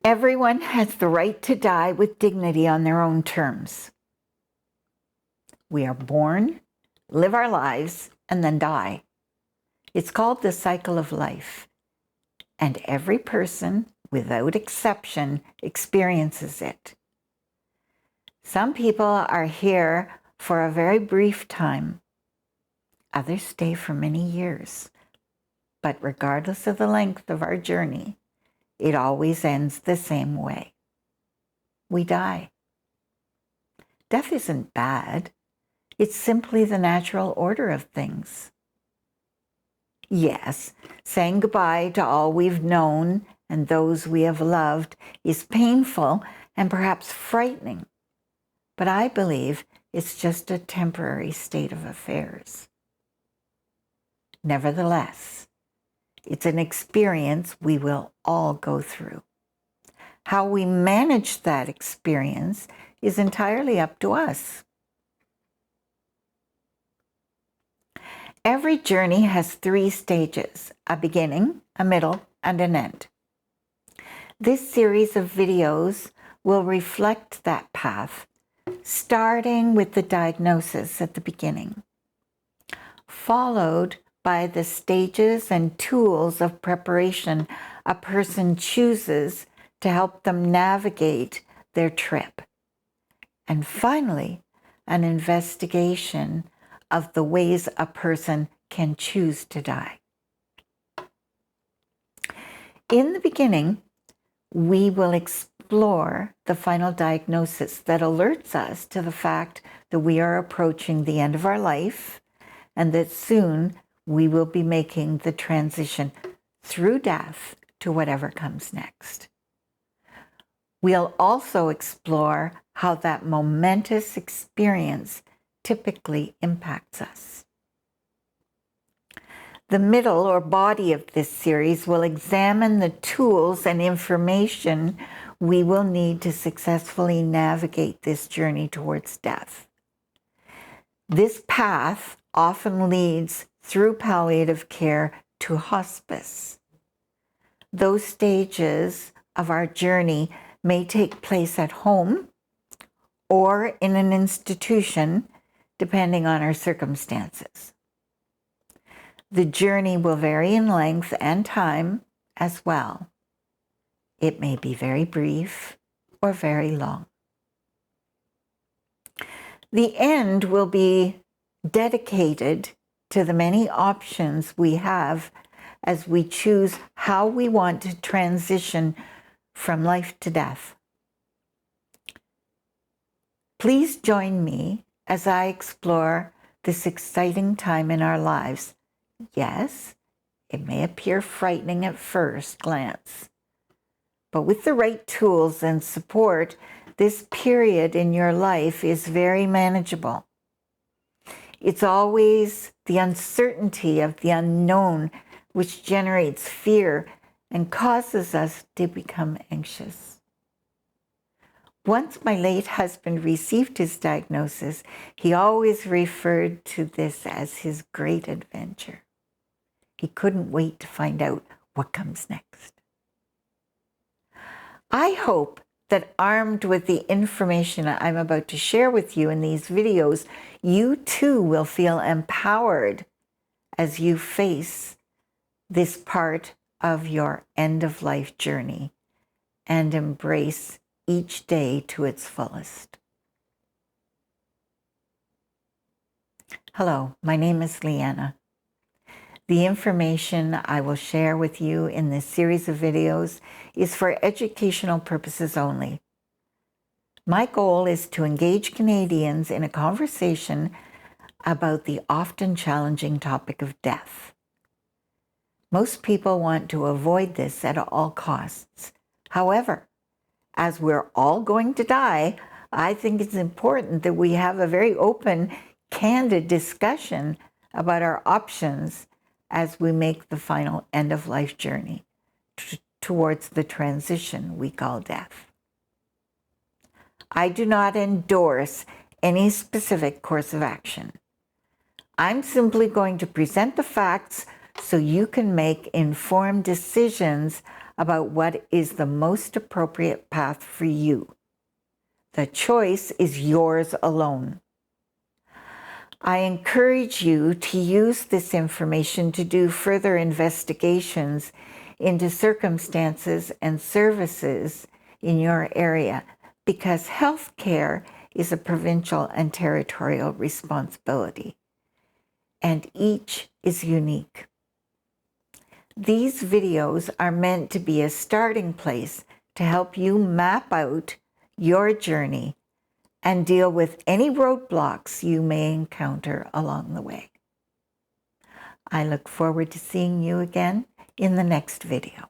Everyone has the right to die with dignity on their own terms. We are born, live our lives, and then die. It's called the cycle of life, and every person, without exception, experiences it. Some people are here for a very brief time. Others stay for many years. But regardless of the length of our journey, it always ends the same way. We die. Death isn't bad. It's simply the natural order of things. Yes, saying goodbye to all we've known and those we have loved is painful and perhaps frightening, but I believe it's just a temporary state of affairs. Nevertheless, it's an experience we will all go through. How we manage that experience is entirely up to us. Every journey has 3 stages: a beginning, a middle, and an end. This series of videos will reflect that path, starting with the diagnosis at the beginning, followed by the stages and tools of preparation a person chooses to help them navigate their trip, and finally, an investigation of the ways a person can choose to die. In the beginning, we will explore the final diagnosis that alerts us to the fact that we are approaching the end of our life and that soon we will be making the transition through death to whatever comes next. We'll also explore how that momentous experience typically impacts us. The middle or body of this series will examine the tools and information we will need to successfully navigate this journey towards death. This path often leads through palliative care to hospice. Those stages of our journey may take place at home or in an institution, depending on our circumstances. The journey will vary in length and time as well. It may be very brief or very long. The end will be dedicated to the many options we have as we choose how we want to transition from life to death. Please join me as I explore this exciting time in our lives. Yes, it may appear frightening at first glance, but with the right tools and support, this period in your life is very manageable. It's always the uncertainty of the unknown which generates fear and causes us to become anxious. Once my late husband received his diagnosis, he always referred to this as his great adventure. He couldn't wait to find out what comes next. I hope that armed with the information I'm about to share with you in these videos, you too will feel empowered as you face this part of your end-of-life journey and embrace each day to its fullest. Hello, my name is Leanna. The information I will share with you in this series of videos is for educational purposes only. My goal is to engage Canadians in a conversation about the often challenging topic of death. Most people want to avoid this at all costs. However, as we're all going to die, I think it's important that we have a very open, candid discussion about our options as we make the final end-of-life journey towards the transition we call death. I do not endorse any specific course of action. I'm simply going to present the facts so you can make informed decisions about what is the most appropriate path for you. The choice is yours alone. I encourage you to use this information to do further investigations into circumstances and services in your area, because healthcare is a provincial and territorial responsibility, and each is unique. These videos are meant to be a starting place to help you map out your journey and deal with any roadblocks you may encounter along the way. I look forward to seeing you again in the next video.